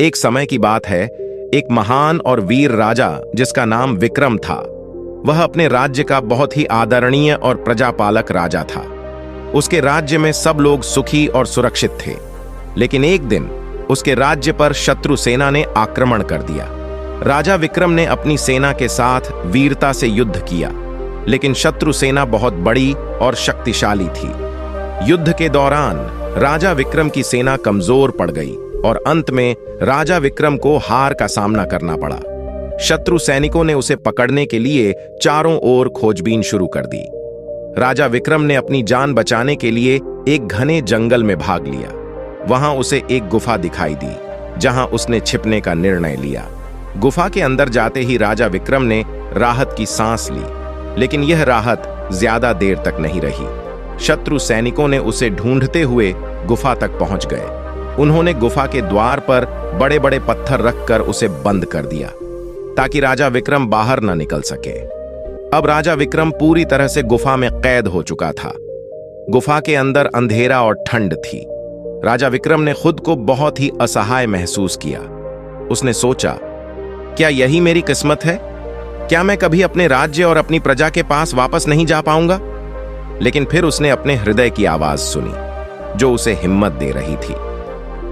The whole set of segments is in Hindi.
एक समय की बात है, एक महान और वीर राजा जिसका नाम विक्रम था। वह अपने राज्य का बहुत ही आदरणीय और प्रजापालक राजा था। उसके राज्य में सब लोग सुखी और सुरक्षित थे। लेकिन एक दिन उसके राज्य पर शत्रु सेना ने आक्रमण कर दिया। राजा विक्रम ने अपनी सेना के साथ वीरता से युद्ध किया, लेकिन शत्रु सेना बहुत बड़ी और शक्तिशाली थी। युद्ध के दौरान राजा विक्रम की सेना कमजोर पड़ गई और अंत में राजा विक्रम को हार का सामना करना पड़ा। शत्रु सैनिकों ने उसे पकड़ने के लिए चारों ओर खोजबीन शुरू कर दी। राजा विक्रम ने अपनी जान बचाने के लिए एक घने जंगल में भाग लिया। वहां उसे एक गुफा दिखाई दी, जहां उसने छिपने का निर्णय लिया। गुफा के अंदर जाते ही राजा विक्रम ने राहत की सांस ली, लेकिन यह राहत ज्यादा देर तक नहीं रही। शत्रु सैनिकों ने उसे ढूंढते हुए गुफा तक पहुंच गए। उन्होंने गुफा के द्वार पर बड़े बड़े पत्थर रखकर उसे बंद कर दिया, ताकि राजा विक्रम बाहर न निकल सके। अब राजा विक्रम पूरी तरह से गुफा में कैद हो चुका था। गुफा के अंदर अंधेरा और ठंड थी। राजा विक्रम ने खुद को बहुत ही असहाय महसूस किया। उसने सोचा, क्या यही मेरी किस्मत है? क्या मैं कभी अपने राज्य और अपनी प्रजा के पास वापस नहीं जा पाऊंगा? लेकिन फिर उसने अपने हृदय की आवाज सुनी, जो उसे हिम्मत दे रही थी।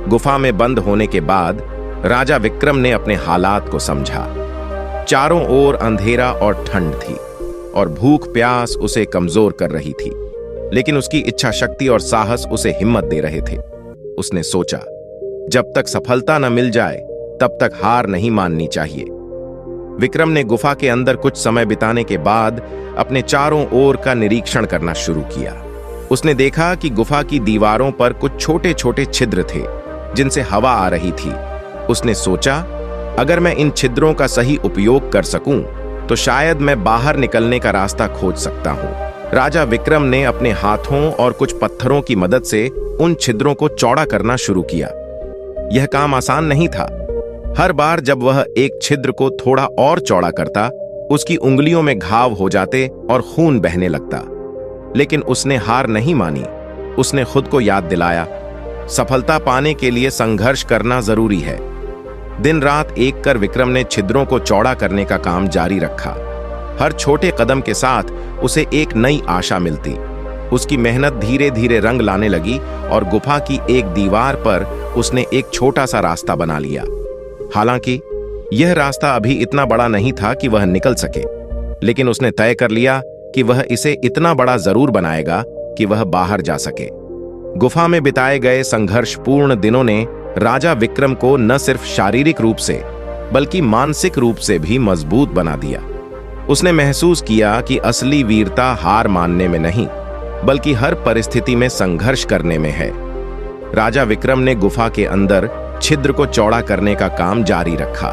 गुफा में बंद होने के बाद राजा विक्रम ने अपने हालात को समझा। चारों ओर अंधेरा और ठंड थी और भूख प्यास उसे कमजोर कर रही थी, लेकिन उसकी इच्छा शक्ति और साहस उसे हिम्मत दे रहे थे। उसने सोचा, जब तक सफलता न मिल जाए तब तक हार नहीं माननी चाहिए। विक्रम ने गुफा के अंदर कुछ समय बिताने के बाद अपने चारों ओर का निरीक्षण करना शुरू किया। उसने देखा कि गुफा की दीवारों पर कुछ छोटे छोटे छिद्र थे, जिनसे हवा आ रही थी। उसने सोचा, अगर मैं इन छिद्रों का सही उपयोग कर सकूं, तो शायद मैं बाहर निकलने का रास्ता खोज सकता हूं। राजा विक्रम ने अपने हाथों और कुछ पत्थरों की मदद से उन छिद्रों को चौड़ा करना शुरू किया। यह काम आसान नहीं था। हर बार जब वह एक छिद्र को थोड़ा और चौड़ा करता, उसकी उंगलियों में घाव हो जाते और खून बहने लगता। लेकिन उसने हार नहीं मानी। उसने खुद को याद दिलाया, सफलता पाने के लिए संघर्ष करना जरूरी है। दिन रात एक कर विक्रम ने छिद्रों को चौड़ा करने का काम जारी रखा। हर छोटे कदम के साथ उसे एक नई आशा मिलती। उसकी मेहनत धीरे धीरे रंग लाने लगी और गुफा की एक दीवार पर उसने एक छोटा सा रास्ता बना लिया। हालांकि यह रास्ता अभी इतना बड़ा नहीं था कि वह निकल सके, लेकिन उसने तय कर लिया कि वह इसे इतना बड़ा जरूर बनाएगा कि वह बाहर जा सके। गुफा में बिताए गए संघर्षपूर्ण दिनों ने राजा विक्रम को न सिर्फ शारीरिक रूप से बल्कि मानसिक रूप से भी मजबूत बना दिया। उसने महसूस किया कि असली वीरता हार मानने में नहीं, बल्कि हर परिस्थिति में संघर्ष करने में है। राजा विक्रम ने गुफा के अंदर छिद्र को चौड़ा करने का काम जारी रखा।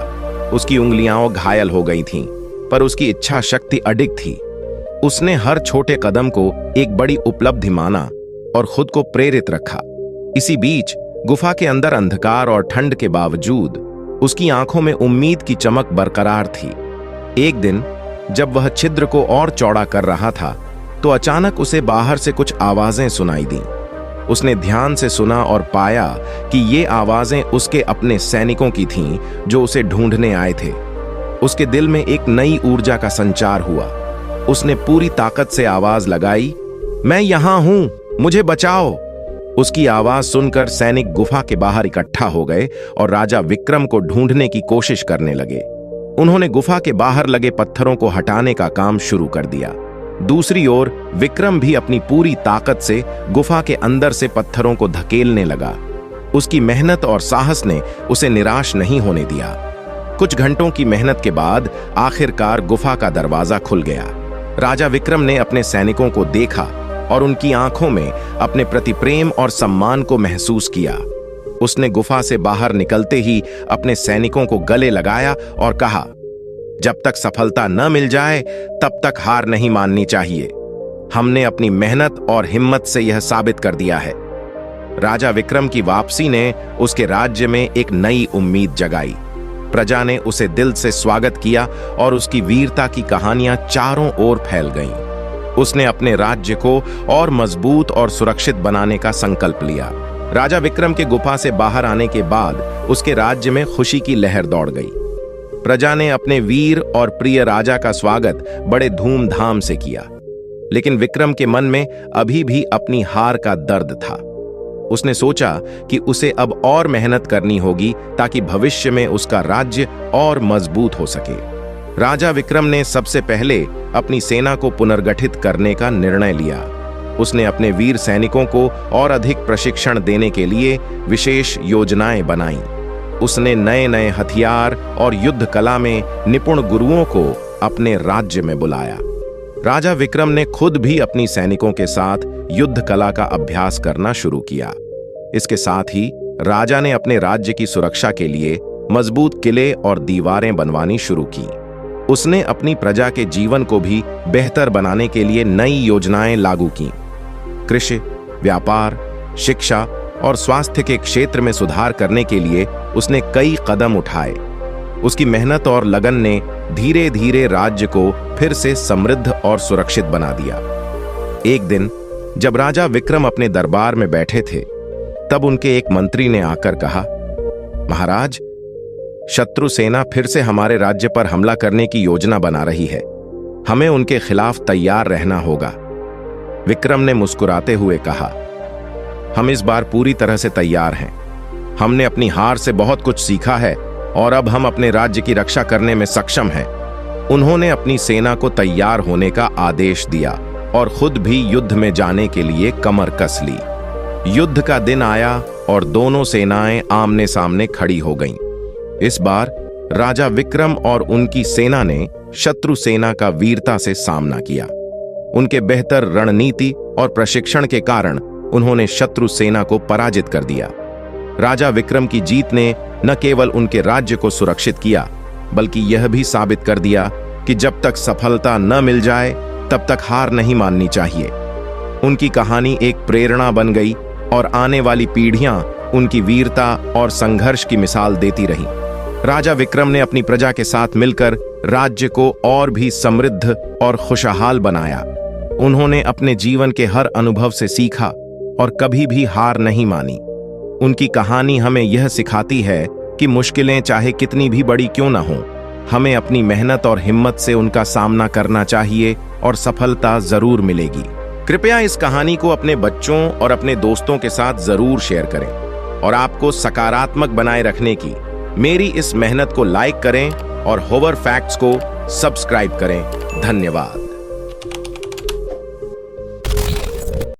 उसकी उंगलियां घायल हो गई थीं, पर उसकी इच्छा शक्ति अडिग थी। उसने हर छोटे कदम को एक बड़ी उपलब्धि माना और खुद को प्रेरित रखा। इसी बीच गुफा के अंदर अंधकार और ठंड के बावजूद उसकी आंखों में उम्मीद की चमक बरकरार थी। एक दिन जब वह छिद्र को और चौड़ा कर रहा था, तो अचानक उसे बाहर से कुछ आवाजें सुनाई दीं। उसने ध्यान से सुना और पाया कि ये आवाजें उसके अपने सैनिकों की थीं, जो उसे ढूंढने आए थे। उसके दिल में एक नई ऊर्जा का संचार हुआ। उसने पूरी ताकत से आवाज लगाई, मैं यहां हूं, मुझे बचाओ। उसकी आवाज सुनकर सैनिक गुफा के बाहर इकट्ठा हो गए और राजा विक्रम को ढूंढने की कोशिश करने लगे। उन्होंने गुफा के बाहर लगे पत्थरों को हटाने का काम शुरू कर दिया। दूसरी ओर विक्रम भी अपनी पूरी ताकत से गुफा के अंदर से पत्थरों को धकेलने लगा। उसकी मेहनत और साहस ने उसे निराश नहीं होने दिया। कुछ घंटों की मेहनत के बाद आखिरकार गुफा का दरवाजा खुल गया। राजा विक्रम ने अपने सैनिकों को देखा और उनकी आंखों में अपने प्रति प्रेम और सम्मान को महसूस किया। उसने गुफा से बाहर निकलते ही अपने सैनिकों को गले लगाया और कहा, जब तक सफलता न मिल जाए तब तक हार नहीं माननी चाहिए। हमने अपनी मेहनत और हिम्मत से यह साबित कर दिया है। राजा विक्रम की वापसी ने उसके राज्य में एक नई उम्मीद जगाई। प्रजा ने उसे दिल से स्वागत किया और उसकी वीरता की कहानियां चारों ओर फैल गईं। उसने अपने राज्य को और मजबूत और सुरक्षित बनाने का संकल्प लिया। राजा विक्रम के गुफा से बाहर आने के बाद उसके राज्य में खुशी की लहर दौड़ गई। प्रजा ने अपने वीर और प्रिय राजा का स्वागत बड़े धूमधाम से किया, लेकिन विक्रम के मन में अभी भी अपनी हार का दर्द था। उसने सोचा कि उसे अब और मेहनत करनी होगी ताकि भविष्य में उसका राज्य और मजबूत हो सके। राजा विक्रम ने सबसे पहले अपनी सेना को पुनर्गठित करने का निर्णय लिया। उसने अपने वीर सैनिकों को और अधिक प्रशिक्षण देने के लिए विशेष योजनाएं बनाईं। उसने नए नए हथियार और युद्ध कला में निपुण गुरुओं को अपने राज्य में बुलाया। राजा विक्रम ने खुद भी अपनी सैनिकों के साथ युद्ध कला का अभ्यास करना शुरू किया। इसके साथ ही राजा ने अपने राज्य की सुरक्षा के लिए मजबूत किले और दीवारें बनवानी शुरू की। उसने अपनी प्रजा के जीवन को भी बेहतर बनाने के लिए नई योजनाएं लागू की। कृषि, व्यापार, शिक्षा और स्वास्थ्य के क्षेत्र में सुधार करने के लिए उसने कई कदम उठाए। उसकी मेहनत और लगन ने धीरे धीरे राज्य को फिर से समृद्ध और सुरक्षित बना दिया। एक दिन जब राजा विक्रम अपने दरबार में बैठे थे, तब उनके एक मंत्री ने आकर कहा, महाराज, शत्रु सेना फिर से हमारे राज्य पर हमला करने की योजना बना रही है। हमें उनके खिलाफ तैयार रहना होगा। विक्रम ने मुस्कुराते हुए कहा, हम इस बार पूरी तरह से तैयार हैं। हमने अपनी हार से बहुत कुछ सीखा है और अब हम अपने राज्य की रक्षा करने में सक्षम हैं। उन्होंने अपनी सेना को तैयार होने का आदेश दिया और खुद भी युद्ध में जाने के लिए कमर कस ली। युद्ध का दिन आया और दोनों सेनाएं आमने सामने खड़ी हो गईं। इस बार राजा विक्रम और उनकी सेना ने शत्रु सेना का वीरता से सामना किया। उनके बेहतर रणनीति और प्रशिक्षण के कारण उन्होंने शत्रु सेना को पराजित कर दिया। राजा विक्रम की जीत ने न केवल उनके राज्य को सुरक्षित किया, बल्कि यह भी साबित कर दिया कि जब तक सफलता न मिल जाए तब तक हार नहीं माननी चाहिए। उनकी कहानी एक प्रेरणा बन गई और आने वाली पीढ़ियां उनकी वीरता और संघर्ष की मिसाल देती रहीं। राजा विक्रम ने अपनी प्रजा के साथ मिलकर राज्य को और भी समृद्ध और खुशहाल बनाया। उन्होंने अपने जीवन के हर अनुभव से सीखा और कभी भी हार नहीं मानी। उनकी कहानी हमें यह सिखाती है कि मुश्किलें चाहे कितनी भी बड़ी क्यों न हों, हमें अपनी मेहनत और हिम्मत से उनका सामना करना चाहिए और सफलता जरूर मिलेगी। कृपया इस कहानी को अपने बच्चों और अपने दोस्तों के साथ जरूर शेयर करें और आपको सकारात्मक बनाए रखने की मेरी इस मेहनत को लाइक करें और होवर फैक्ट्स को सब्सक्राइब करें। धन्यवाद।